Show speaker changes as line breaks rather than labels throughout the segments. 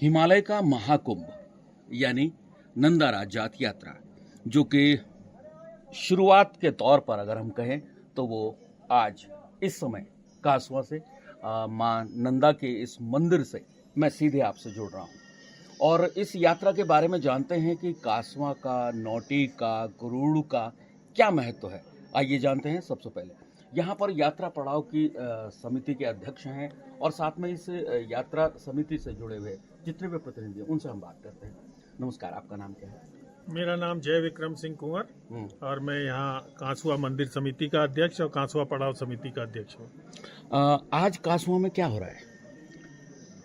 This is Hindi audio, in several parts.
हिमालय का महाकुंभ यानी नंदा राज्यात यात्रा, जो कि शुरुआत के तौर पर अगर हम कहें तो वो आज इस समय कासवा से मां नंदा के इस मंदिर से मैं सीधे आपसे जुड़ रहा हूं और इस यात्रा के बारे में जानते हैं कि कासवा का, नौटी का, गुरूड़ का क्या महत्व है। आइए जानते हैं। सबसे पहले यहाँ पर यात्रा पड़ाव की समिति के अध्यक्ष हैं और साथ में इस यात्रा समिति से जुड़े हुए जितने भी प्रतिनिधि हैं उनसे हम बात करते हैं। नमस्कार, आपका नाम क्या है?
मेरा नाम जय विक्रम सिंह कुंवर और मैं यहाँ कांसुआ मंदिर समिति का अध्यक्ष और कांसुआ पड़ाव समिति का अध्यक्ष हूँ।
आज कासवा में क्या हो रहा है?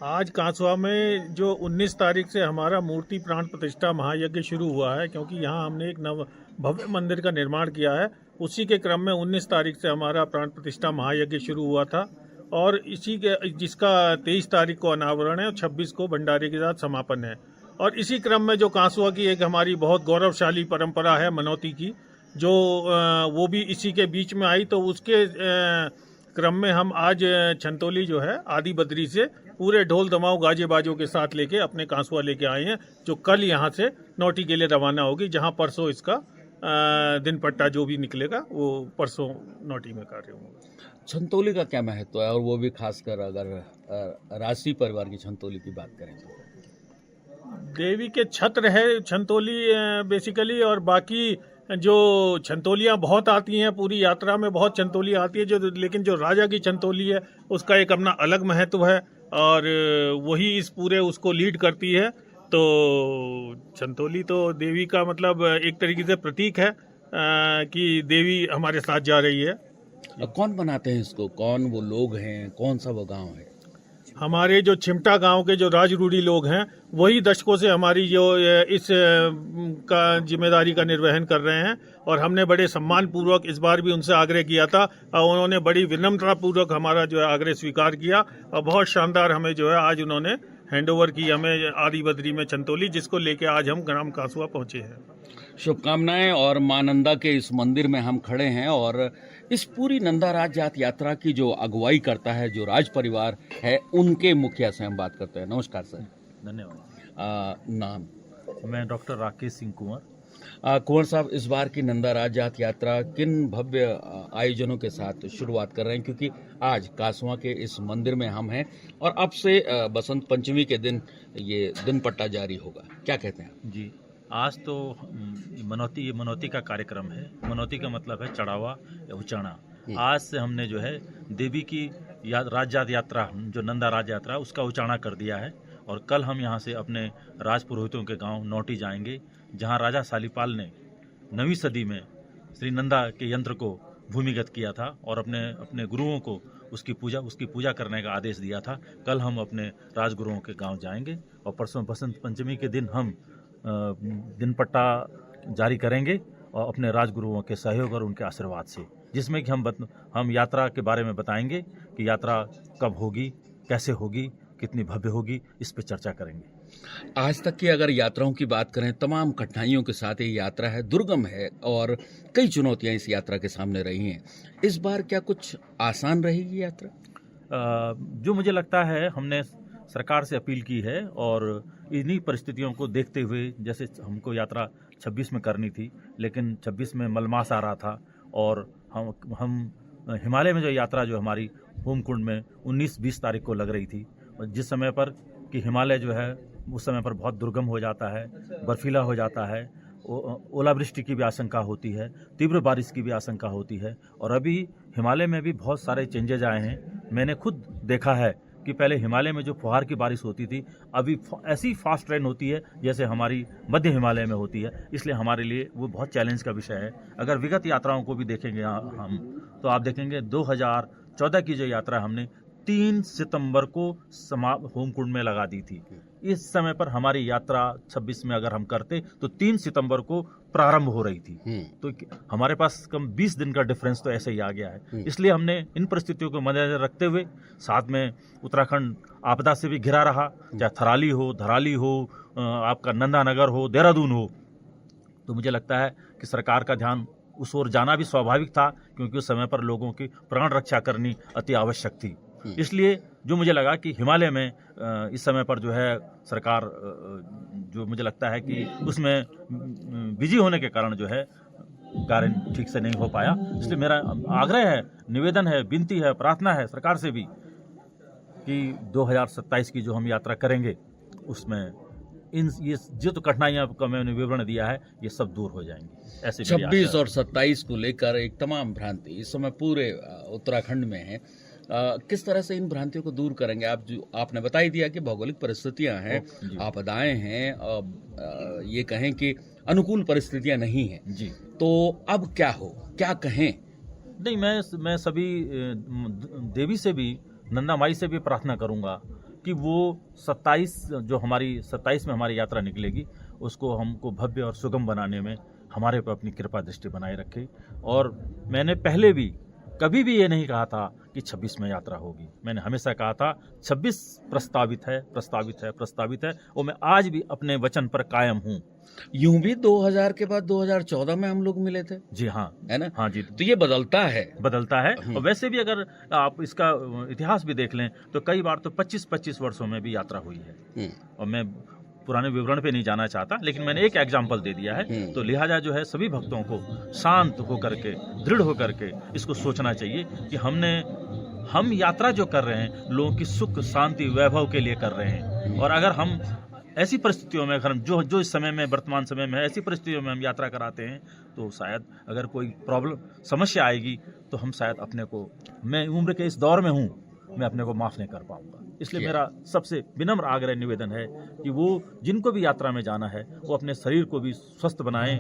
आज कांसुआ में जो 19 तारीख से हमारा मूर्ति प्राण प्रतिष्ठा महायज्ञ शुरू हुआ है, क्योंकि यहाँ हमने एक नव भव्य मंदिर का निर्माण किया है। उसी के क्रम में 19 तारीख से हमारा प्राण प्रतिष्ठा महायज्ञ शुरू हुआ था और इसी के जिसका 23 तारीख को अनावरण है और 26 को भंडारे के साथ समापन है। और इसी क्रम में जो कांसुआ की एक हमारी बहुत गौरवशाली परंपरा है मनौती की, जो वो भी इसी के बीच में आई, तो उसके क्रम में हम आज छंतोली जो है आदि बद्री से पूरे ढोल दमाऊ गाजे बाजों के साथ लेके अपने कांसुआ लेके आए हैं, जो कल यहाँ से नौटी के लिए रवाना होगी, जहाँ परसों इसका दिन पट्टा जो भी निकलेगा वो परसों नौटी में कार्य होगा।
छंतोली का क्या महत्व है और वो भी खासकर अगर राशि परिवार की छंतोली की बात करें तो?
देवी के छत्र है छंतोली बेसिकली, और बाकी जो छंतोलियाँ बहुत आती हैं, पूरी यात्रा में बहुत छंतोली आती है, लेकिन जो राजा की छंतोली है उसका एक अपना अलग महत्व है और वही इस पूरे उसको लीड करती है। तो छंतोली तो देवी का मतलब एक तरीके से प्रतीक है कि देवी हमारे साथ जा रही है।
कौन बनाते हैं इसको? कौन वो लोग हैं? कौन सा वो गांव है?
हमारे जो चिमटा गांव के जो राजरूढ़ी लोग हैं वही दशकों से हमारी जो इस का जिम्मेदारी का निर्वहन कर रहे हैं और हमने बड़े सम्मान पूर्वक इस बार भी उनसे आग्रह किया था और उन्होंने बड़ी विनम्रता पूर्वक हमारा जो है आग्रह स्वीकार किया और बहुत शानदार हमें जो है आज उन्होंने हैंडओवर की हमें आदि बद्री में छंतोली, जिसको लेके आज हम ग्राम कांसुआ पहुंचे हैं।
शुभकामनाएं। और मां नंदा के इस मंदिर में हम खड़े हैं और इस पूरी नंदा राज्यात यात्रा की जो अगुवाई करता है, जो राज परिवार है, उनके मुखिया से हम बात करते हैं। नमस्कार सर।
धन्यवाद।
नाम?
मैं डॉक्टर राकेश सिंह कुंवर।
कुंवर साहब, इस बार की नंदा राज्यात यात्रा किन भव्य आयोजनों के साथ शुरुआत कर रहे हैं? क्योंकि आज कासवा के इस मंदिर में हम हैं और अब से बसंत पंचमी के दिन ये दिन पट्टा जारी होगा, क्या कहते हैं?
जी, आज तो मनौती का कार्यक्रम है। मनौती का मतलब है चढ़ावा या उचाणा। आज से हमने जो है देवी की राज्यात यात्रा, जो नंदा राज यात्रा, उसका उचाणा कर दिया है और कल हम यहाँ से अपने राजपुरोहितों के गांव नौटी जाएंगे, जहाँ राजा शालीपाल ने 9वीं सदी में श्री नंदा के यंत्र को भूमिगत किया था और अपने गुरुओं को उसकी पूजा करने का आदेश दिया था। कल हम अपने राजगुरुओं के गांव जाएंगे और परसों बसंत पंचमी के दिन हम दिन पट्टा जारी करेंगे और अपने राजगुरुओं के सहयोग और उनके आशीर्वाद से, जिसमें कि हम यात्रा के बारे में बताएंगे कि यात्रा कब होगी, कैसे होगी, कितनी भव्य होगी, इस पर चर्चा करेंगे।
आज तक की अगर यात्राओं की बात करें, तमाम कठिनाइयों के साथ ये यात्रा है, दुर्गम है और कई चुनौतियां इस यात्रा के सामने रही हैं। इस बार क्या कुछ आसान रहेगी यात्रा?
जो मुझे लगता है, हमने सरकार से अपील की है और इन्हीं परिस्थितियों को देखते हुए, जैसे हमको यात्रा 26 में करनी थी, लेकिन 26 में मलमास आ रहा था और हम हिमालय में जो यात्रा जो हमारी होमकुंड में 19-20 तारीख को लग रही थी, जिस समय पर कि हिमालय जो है उस समय पर बहुत दुर्गम हो जाता है, बर्फीला हो जाता है, ओलावृष्टि की भी आशंका होती है, तीव्र बारिश की भी आशंका होती है और अभी हिमालय में भी बहुत सारे चेंजेज आए हैं। मैंने खुद देखा है कि पहले हिमालय में जो फुहार की बारिश होती थी, अभी ऐसी फास्ट ट्रेन होती है जैसे हमारी मध्य हिमालय में होती है। इसलिए हमारे लिए वो बहुत चैलेंज का विषय है। अगर विगत यात्राओं को भी देखेंगे हम, तो आप देखेंगे 2014 की जो यात्रा हमने 3 सितंबर को होमकुंड में लगा दी थी। इस समय पर हमारी यात्रा 26 में अगर हम करते तो 3 सितंबर को प्रारंभ हो रही थी। तो हमारे पास कम 20 दिन का डिफरेंस तो ऐसे ही आ गया है। इसलिए हमने इन परिस्थितियों को मद्देनजर रखते हुए, साथ में उत्तराखंड आपदा से भी घिरा रहा, चाहे थराली हो, धराली हो, आपका नंदानगर हो, देहरादून हो, तो मुझे लगता है कि सरकार का ध्यान उस ओर जाना भी स्वाभाविक था, क्योंकि उस समय पर लोगों की प्राण रक्षा करनी अति आवश्यक थी। इसलिए जो मुझे लगा कि हिमालय में इस समय पर जो है सरकार जो मुझे लगता है कि उसमें बिजी होने के कारण जो है कार्य ठीक से नहीं हो पाया। इसलिए मेरा आग्रह है, निवेदन है, विनती है, प्रार्थना है सरकार से भी कि 2027 की जो हम यात्रा करेंगे उसमें ये जो तो कठिनाइयां का मैंने विवरण दिया है ये सब दूर हो जाएंगी। ऐसे मेरी
26
आशा है।
और 27 को लेकर एक तमाम भ्रांति इस समय पूरे उत्तराखंड में है। किस तरह से इन भ्रांतियों को दूर करेंगे आप? जो आपने बता ही दिया कि भौगोलिक परिस्थितियां हैं,
जी।
आपदाएं हैं, ये कहें कि अनुकूल परिस्थितियां नहीं हैं,
जी।
तो अब क्या हो, क्या कहें?
नहीं, मैं सभी देवी से भी, नंदा माई से भी प्रार्थना करूंगा कि वो 27 में हमारी यात्रा निकलेगी, उसको हमको भव्य और सुगम बनाने में हमारे पर अपनी कृपा दृष्टि बनाए रखे। और मैंने पहले भी कभी भी ये नहीं कहा था कि 26 में यात्रा होगी। मैंने हमेशा कहा था 26 प्रस्तावित है और मैं आज भी अपने वचन पर कायम हूँ।
यूं भी 2000 के बाद 2014 में हम लोग मिले थे,
जी हाँ,
है ना?
हाँ जी,
तो ये बदलता है। और
वैसे भी अगर आप इसका इतिहास भी देख लें तो कई बार तो 25-25 वर्षों में भी यात्रा हुई है। और मैं पुराने विवरण पे नहीं जाना चाहता, लेकिन मैंने एक एग्जाम्पल दे दिया है। तो लिहाजा जो है सभी भक्तों को शांत होकर के, दृढ़ होकर के इसको सोचना चाहिए कि हम यात्रा जो कर रहे हैं लोगों की सुख शांति वैभव के लिए कर रहे हैं। और अगर हम ऐसी परिस्थितियों में, अगर हम जो इस समय में, वर्तमान समय में ऐसी परिस्थितियों में हम यात्रा कराते हैं तो शायद अगर कोई प्रॉब्लम, समस्या आएगी तो हम शायद अपने को, मैं उम्र के इस दौर में हूँ, मैं अपने को माफ नहीं कर पाऊंगा। इसलिए मेरा सबसे विनम्र आग्रह निवेदन है कि वो जिनको भी यात्रा में जाना है वो अपने शरीर को भी स्वस्थ बनाएं,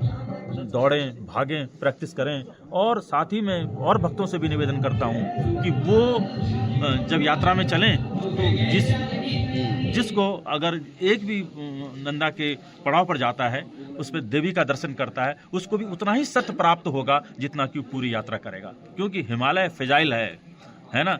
दौड़ें, भागें, प्रैक्टिस करें। और साथ ही में और भक्तों से भी निवेदन करता हूं कि वो जब यात्रा में चलें तो जिसको अगर एक भी नंदा के पड़ाव पर जाता है, उस पर देवी का दर्शन करता है, उसको भी उतना ही सत्य प्राप्त होगा जितना कि पूरी यात्रा करेगा। क्योंकि हिमालय फ्रेजाइल है ना,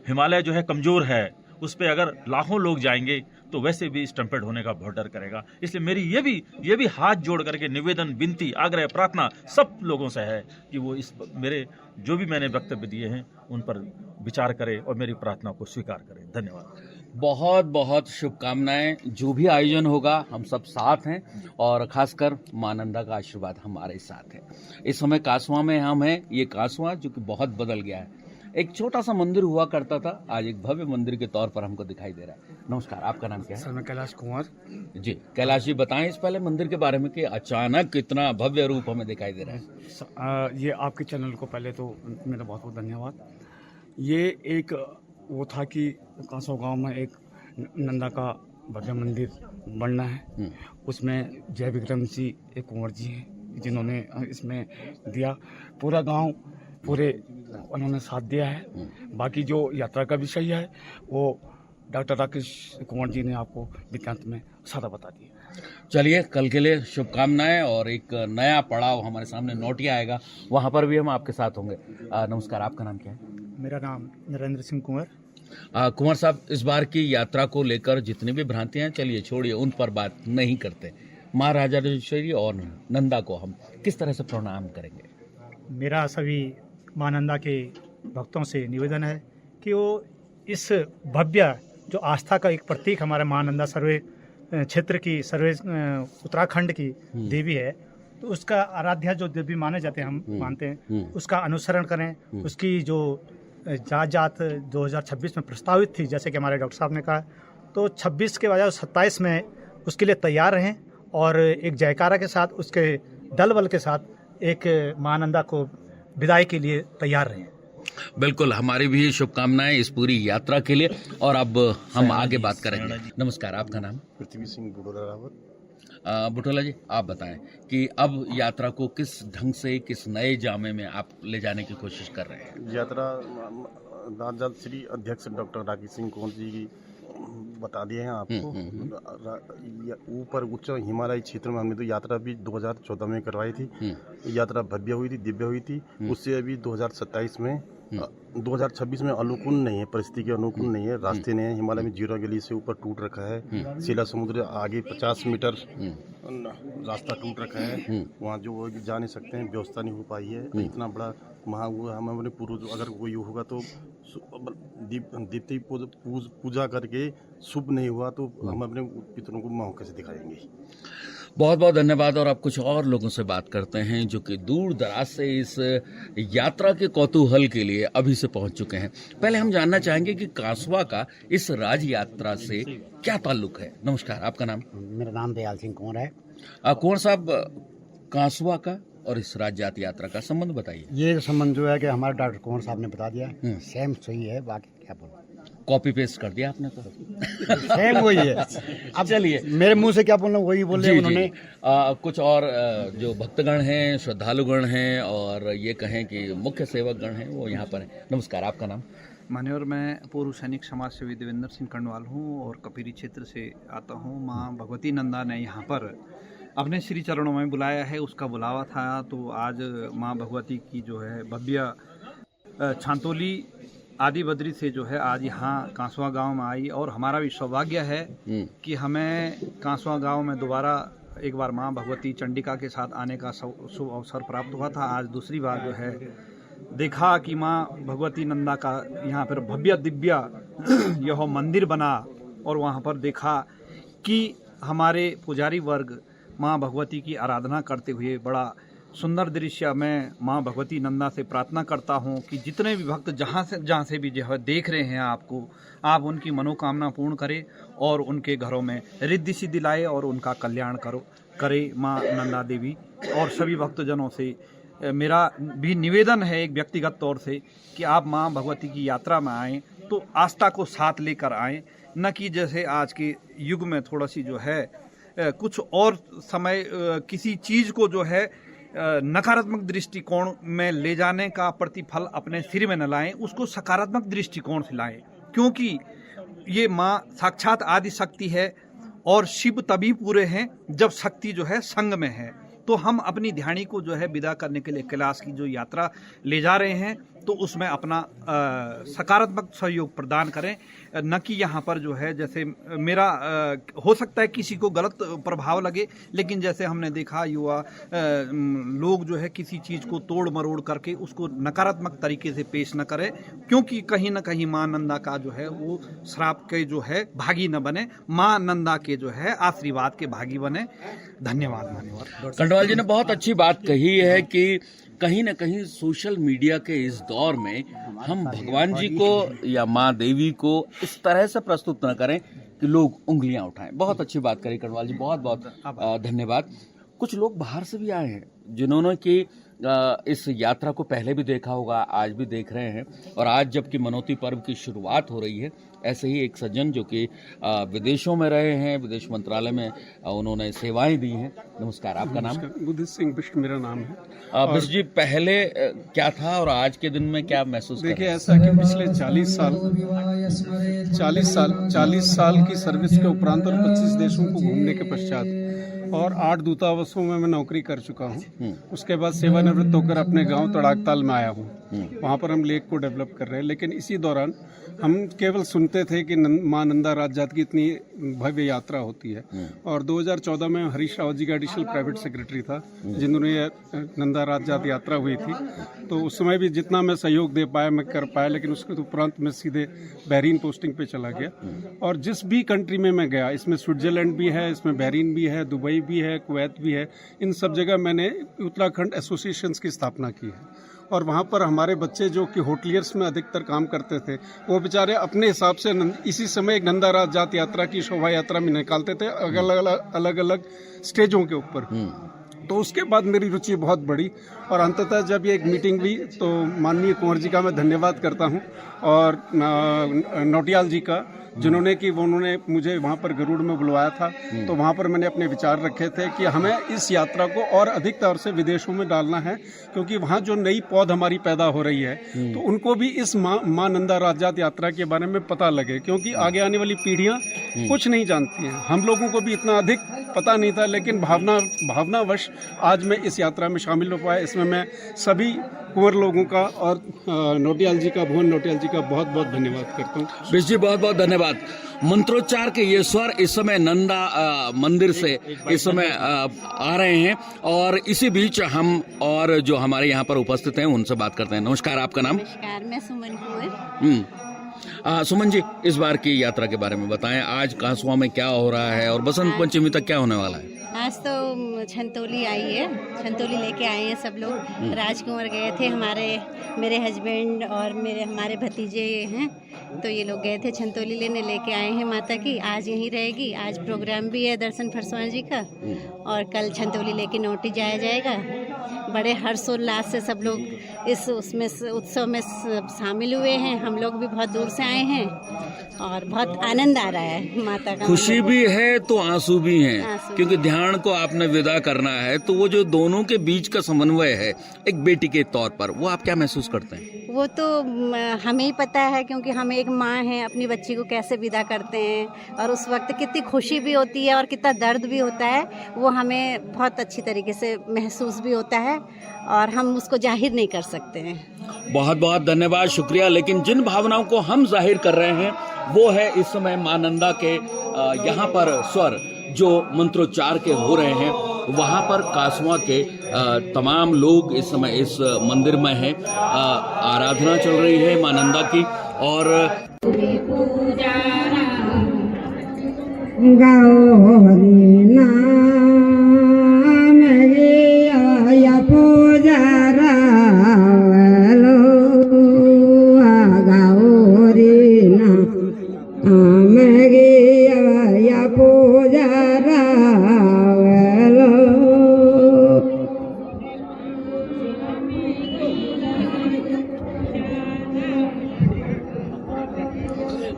हिमालय जो है कमजोर है, उस पे अगर लाखों लोग जाएंगे तो वैसे भी स्टम्पेड होने का बहुत डर करेगा। इसलिए मेरी ये भी हाथ जोड़ करके निवेदन, विनती, आग्रह, प्रार्थना सब लोगों से है कि वो इस मेरे जो भी मैंने वक्तव्य दिए हैं उन पर विचार करें और मेरी प्रार्थना को स्वीकार करें। धन्यवाद।
बहुत बहुत शुभकामनाएं। जो भी आयोजन होगा हम सब साथ हैं और खासकर मां नंदा का आशीर्वाद हमारे साथ है। इस समय कासवा में हम हैं। ये कासवा जो कि बहुत बदल गया है, एक छोटा सा मंदिर हुआ करता था, आज एक भव्य मंदिर के तौर पर हमको दिखाई दे रहा है। नमस्कार, आपका नाम क्या है?
सर, मैं कैलाश कुमार।
जी कैलाश जी, बताएं इस पहले मंदिर के बारे में कि अचानक इतना भव्य रूप हमें दिखाई दे रहा है।
ये आपके चैनल को पहले तो मेरा बहुत बहुत धन्यवाद। ये एक वो था कि कांसो गांव में एक नंदा का भव्य मंदिर बनना है। उसमें जय विक्रम जी एक कुंवर जी हैं जिन्होंने इसमें दिया, पूरा गांव पूरे उन्होंने साथ दिया है। बाकी जो यात्रा का विषय है वो डॉक्टर राकेश कुमार जी ने आपको विज्ञान में सादा बता दिया।
चलिए, कल के लिए शुभकामनाएं और एक नया पड़ाव हमारे सामने नोटिया आएगा, वहां पर भी हम आपके साथ होंगे। नमस्कार, आपका नाम क्या है?
मेरा नाम नरेंद्र सिंह कुंवर।
कुमार साहब, इस बार की यात्रा को लेकर जितनी भी भ्रांतियां हैं, चलिए छोड़िए, उन पर बात नहीं करते। महाराजा राजेश्वरी और नंदा को हम किस तरह से प्रणाम करेंगे?
मेरा सभी मां नंदा के भक्तों से निवेदन है कि वो इस भव्य जो आस्था का एक प्रतीक हमारे मां नंदा सर्वे क्षेत्र की, सर्वे उत्तराखंड की देवी है, तो उसका आराध्या जो देवी माने जाते हैं, हम मानते हैं, उसका अनुसरण करें। उसकी जो जात 2026 में प्रस्तावित थी, जैसे कि हमारे डॉक्टर साहब ने कहा, तो 26 के बजाय 27 में उसके लिए तैयार रहें और एक जयकारा के साथ, उसके दल बल के साथ एक मां नंदा को विदाई के लिए तैयार रहें।
बिल्कुल, हमारी भी शुभकामनाएं इस पूरी यात्रा के लिए। और अब हम आगे बात करेंगे। नमस्कार, आपका नाम?
पृथ्वी सिंह बुटोला रावत।
बुटोला जी, आप बताएं कि अब यात्रा को किस ढंग से, किस नए जामे में आप ले जाने की कोशिश कर रहे हैं?
यात्रा राजद श्री अध्यक्ष डॉक्टर राकेश सिंह कुंवर जी की बता दिए हैं आपको। ऊपर उच्च हिमालयी क्षेत्र में हमने तो यात्रा भी 2014 में करवाई थी। यात्रा भव्य हुई थी, दिव्य हुई थी। उससे अभी 2027 में 2026 में अनुकूल नहीं है, परिस्थिति के अनुकूल नहीं है, रास्ते नहीं है। हिमालय में 0 गली से ऊपर टूट रखा है। शिला समुद्र आगे 50 मीटर रास्ता टूट रखा है, वहाँ जो जा नहीं सकते हैं, व्यवस्था नहीं हो पाई है। इतना बड़ा वहाँ हमारे पूर्व अगर कोई होगा तो दीप्ति पूजा करके शुभ नहीं हुआ तो हम अपने पितरों को मुंह कैसे दिखाएंगे।
बहुत बहुत धन्यवाद। और अब कुछ और लोगों से बात करते हैं जो कि दूर दराज से इस यात्रा के कौतूहल के लिए अभी से पहुंच चुके हैं। पहले हम जानना चाहेंगे कि कांसवा का इस राज यात्रा से क्या ताल्लुक है। नमस्कार, आपका नाम?
मेरा नाम दयाल सिंह कुंवर है।
कुंवर साहब, कांसवा का और इस राज्य यात्रा का संबंध बताइए।
ये संबंध जो है कि हमारे डॉक्टर कुंवर साहब ने बता दिया, सेम सही है, बाकी क्या बोलूं।
कॉपी पेस्ट कर दिया आपने तो।
सेम वही है। अब
चलिए,
मेरे मुंह से क्या बोलना, वही बोले उन्होंने।
कुछ और जो भक्तगण हैं, श्रद्धालुगण हैं और ये कहें कि मुख्य सेवकगण हैं, वो यहाँ पर हैं। नमस्कार, आपका नाम?
मान्यवर, मैं पूर्व सैनिक समाज सेवी देवेंद्र सिंह कर्णवाल हूँ और कपीरी क्षेत्र से आता हूँ। माँ भगवती नंदा ने यहाँ पर अपने श्री चरणों में बुलाया है, उसका बुलावा था। तो आज माँ भगवती की जो है भव्य छांतोली आदि बद्री से जो है आज यहाँ कांसवा गांव में आई और हमारा भी सौभाग्य है कि हमें कांसवा गांव में दोबारा एक बार माँ भगवती चंडिका के साथ आने का शुभ अवसर प्राप्त हुआ था। आज दूसरी बार जो है देखा कि माँ भगवती नंदा का यहाँ पर भव्य दिव्य यह मंदिर बना और वहाँ पर देखा कि हमारे पुजारी वर्ग माँ भगवती की आराधना करते हुए बड़ा सुंदर दृश्य। मैं माँ भगवती नंदा से प्रार्थना करता हूँ कि जितने भी भक्त जहाँ से भी जो है देख रहे हैं आपको, आप उनकी मनोकामना पूर्ण करें और उनके घरों में रिद्धि सिद्धि लाए और उनका कल्याण करे माँ नंदा देवी। और सभी भक्तजनों से मेरा भी निवेदन है एक व्यक्तिगत तौर से कि आप माँ भगवती की यात्रा में आएँ तो आस्था को साथ लेकर आएँ, न कि जैसे आज के युग में थोड़ा सी जो है कुछ और समय किसी चीज़ को जो है नकारात्मक दृष्टिकोण में ले जाने का प्रतिफल अपने सिर में न लाएं, उसको सकारात्मक दृष्टिकोण से लाएं। क्योंकि ये माँ साक्षात आदि शक्ति है और शिव तभी पूरे हैं जब शक्ति जो है संग में है। तो हम अपनी ध्यानी को जो है विदा करने के लिए कैलाश की जो यात्रा ले जा रहे हैं तो उसमें अपना सकारात्मक सहयोग प्रदान करें, न कि यहाँ पर जो है जैसे मेरा हो सकता है किसी को गलत प्रभाव लगे, लेकिन जैसे हमने देखा युवा लोग जो है किसी चीज़ को तोड़ मरोड़ करके उसको नकारात्मक तरीके से पेश न करें, क्योंकि कहीं न कहीं माँ नंदा का जो है वो श्राप के जो है भागी न बने, माँ नंदा के जो है आशीर्वाद के भागी बने। धन्यवाद। मान्यवर
कंडवाल जी ने बहुत अच्छी बात कही है कि कहीं न कहीं सोशल मीडिया के इस दौर में हम भगवान जी को या माँ देवी को इस तरह से प्रस्तुत न करें कि लोग उंगलियां उठाएं। बहुत अच्छी बात करी कंडवाल जी, बहुत बहुत धन्यवाद। कुछ लोग बाहर से भी आए हैं जिन्होंने कि इस यात्रा को पहले भी देखा होगा, आज भी देख रहे हैं। और आज जबकि मनौती पर्व की शुरुआत हो रही है, ऐसे ही एक सज्जन जो कि विदेशों में रहे हैं, विदेश मंत्रालय में उन्होंने सेवाएं दी हैं। नमस्कार, आपका नाम?
बुद्धिस्ट सिंह बिष्ट मेरा नाम है।
बिष्ट जी, पहले क्या था और आज के दिन में क्या महसूस कर रहे हैं?
देखिए, ऐसा कि पिछले 40 साल की सर्विस के उपरांत और 25 देशों को घूमने के पश्चात और 8 दूतावासों में मैं नौकरी कर चुका हूँ। उसके बाद सेवानिवृत्त होकर अपने गांव तड़ाकताल में आया हूँ। वहाँ पर हम लेक को डेवलप कर रहे हैं, लेकिन इसी दौरान हम केवल सुनते थे कि माँ नंदा राज जात की इतनी भव्य यात्रा होती है। और 2014 में हरीश रावत जी का एडिशनल प्राइवेट सेक्रेटरी था जिन्होंने नंदा राज जात यात्रा हुई थी। तो उस समय भी जितना मैं सहयोग दे पाया मैं कर पाया, लेकिन उसके उपरांत मैं सीधे बहरीन पोस्टिंग पे चला गया। और जिस भी कंट्री में मैं गया, इसमें स्विट्जरलैंड भी है, इसमें बहरीन भी है, दुबई भी है, कुवैत भी है, इन सब जगह मैंने उत्तराखंड एसोसिएशंस की स्थापना की है। और वहाँ पर हमारे बच्चे जो कि होटलियर्स में अधिकतर काम करते थे, वो बेचारे अपने हिसाब से इसी समय एक नंदा राज जात यात्रा की शोभा यात्रा में निकालते थे अलग अलग स्टेजों के ऊपर। तो उसके बाद मेरी रुचि बहुत बढ़ी और अंततः जब ये एक मीटिंग हुई तो माननीय कुंवर जी का मैं धन्यवाद करता हूँ और नौटियाल जी का, जिन्होंने कि उन्होंने मुझे वहाँ पर गरुड़ में बुलवाया था। तो वहाँ पर मैंने अपने विचार रखे थे कि हमें इस यात्रा को और अधिक तौर से विदेशों में डालना है, क्योंकि वहाँ जो नई पौध हमारी पैदा हो रही है तो उनको भी इस माँ नंदा राज जात यात्रा के बारे में पता लगे, क्योंकि आगे आने वाली पीढ़ियाँ कुछ नहीं जानती हैं। हम लोगों को भी इतना अधिक पता नहीं था, लेकिन भावनावश आज मैं इस यात्रा में शामिल हो पाया। इसमें मैं सभी कुंवर लोगों का और नौटियाल जी का, भुवन नौटियाल जी का बहुत बहुत धन्यवाद करता हूँ।
बिश जी बहुत बहुत धन्यवाद। मंत्रोच्चार के ये स्वर इस समय नंदा मंदिर से इस समय आ रहे हैं और इसी बीच हम और जो हमारे यहाँ पर उपस्थित हैं उनसे बात करते हैं। नमस्कार, आपका नाम?
नमस्कार, मैं सुमन कुंवर।
सुमन जी, इस बार की यात्रा के बारे में बताएं। आज कांसुआ में क्या हो रहा है और बसंत पंचमी तक क्या होने वाला है?
आज तो छंतोली आई है, छंतोली लेके आए हैं सब लोग। राजकुंवर गए थे, मेरे हस्बैंड और हमारे भतीजे हैं, तो ये लोग गए थे छंतोली लेके आए हैं माता की। आज यहीं रहेगी। आज प्रोग्राम भी है दर्शन फरसवां जी का और कल छंतोली लेके नौटी जाया जाएगा। बड़े हर्षोल्लास से सब लोग इस उत्सव में शामिल हुए हैं। हम लोग भी बहुत दूर से आए हैं और बहुत आनंद आ रहा है। माता का
खुशी भी है तो आंसू भी हैं, क्योंकि ध्यान को आपने विदा करना है, तो वो जो दोनों के बीच का समन्वय है एक बेटी के तौर पर, वो आप क्या महसूस करते हैं?
वो तो हमें ही पता है, क्योंकि हम एक माँ हैं, अपनी बच्ची को कैसे विदा करते हैं और उस वक्त कितनी खुशी भी होती है और कितना दर्द भी होता है, वो हमें बहुत अच्छी तरीके से महसूस भी होता है और हम उसको जाहिर नहीं कर सकते हैं।
बहुत बहुत धन्यवाद, शुक्रिया। लेकिन जिन भावनाओं को हम जाहिर कर रहे हैं वो है इस समय मां नंदा के यहाँ पर स्वर जो मंत्रोच्चार के हो रहे हैं। वहाँ पर कासुआ के तमाम लोग इस समय इस मंदिर में हैं। आराधना चल रही है मां नंदा की और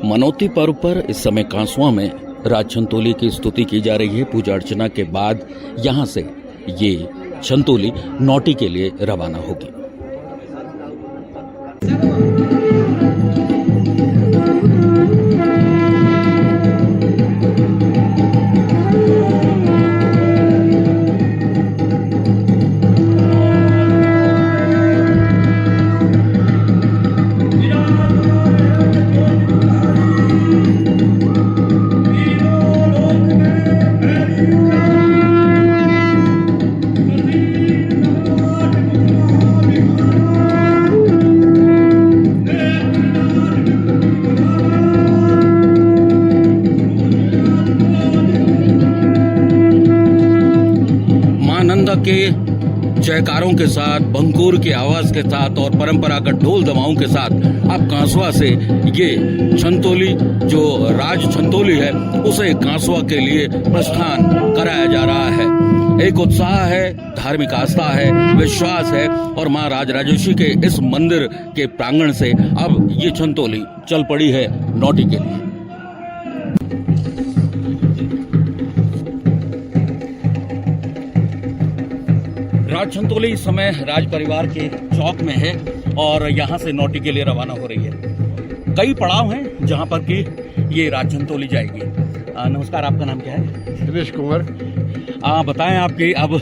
मनौती पर्व पर इस समय कांसुआ में राज छंतोली की स्तुति की जा रही है। पूजा अर्चना के बाद यहाँ से ये छंतोली नौटी के लिए रवाना होगी। के जयकारों के साथ, बंकुर की आवाज के साथ और परंपरागत ढोल दमाओं के साथ अब कांसुआ से ये छंतोली जो राज छंतोली है उसे कांसुआ के लिए प्रस्थान कराया जा रहा है। एक उत्साह है, धार्मिक आस्था है, विश्वास है और मां राजराजेश्वरी के इस मंदिर के प्रांगण से अब ये छंतोली चल पड़ी है नौटी के लिए। राज छंतोली इस समय राज परिवार के चौक में है और यहाँ से नौटी के लिए रवाना हो रही है। कई पड़ाव हैं जहाँ पर कि ये राज छंतोली जाएगी। नमस्कार, आपका नाम क्या है?
दिनेश कुंवर।
बताएं, आपकी अब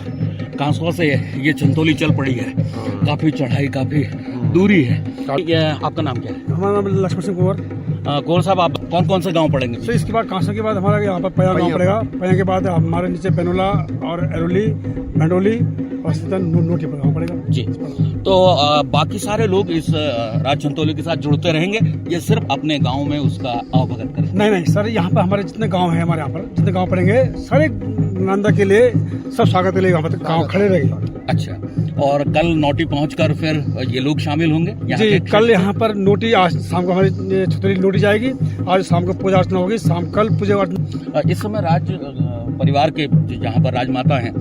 कांसुआ से ये छंतोली चल पड़ी है, काफी चढ़ाई, काफी दूरी है। आपका नाम क्या है?
हमारा नाम लक्ष्मण सिंह कुंवर।
कौन साहब, आप कौन कौन से गांव पड़ेंगे?
तो इसके बाद कांसुआ के बाद हमारा यहाँ पर पया गाँव पड़ेगा। पया के बाद हमारे नीचे पेनोला और एरोली, भंडोली और नोटी पर गाँव पड़ेगा
जी। तो बाकी सारे लोग इस राज छंतोली के साथ जुड़ते रहेंगे, ये सिर्फ अपने गांव में उसका अवगत करेंगे?
नहीं सर, यहाँ पर हमारे जितने गांव हैं, हमारे यहाँ पर जितने गांव पड़ेंगे सारे नंदा के लिए सब स्वागत के लिए यहाँ पर गाँव खड़े रहेंगे।
अच्छा, और कल नोटी पहुंचकर फिर ये लोग शामिल होंगे
जी? कल यहाँ पर नोटी, आज शाम को हमारी छतरी नोटी जाएगी, आज शाम को पूजा अर्चना होगी, कल पूजा अर्चना।
इस समय राज परिवार के जहाँ पर राजमाता हैं,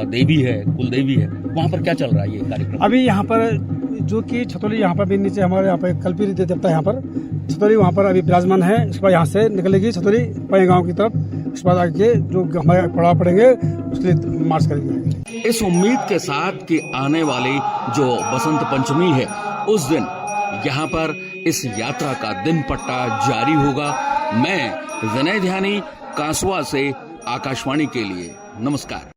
देवी है, कुल देवी है, वहाँ पर क्या चल रहा है ये कार्यक्रम?
अभी यहाँ पर जो कि छतोली यहाँ पर भी नीचे हमारे यहाँ पर कल्पी देवता यहाँ पर छतोली वहाँ पर अभी विराजमान है। उसके बाद यहाँ से निकलेगी छतोली पय गाँव की तरफ। उसके बाद आगे जो हमारे पड़ाव पड़ेंगे उसके लिए मार्च करेंगे।
इस उम्मीद के साथ कि आने वाली जो बसंत पंचमी है उस दिन यहाँ पर इस यात्रा का दिन पट्टा जारी होगा। मैं विनय ध्यानी, कांसुआ से आकाशवाणी के लिए नमस्कार।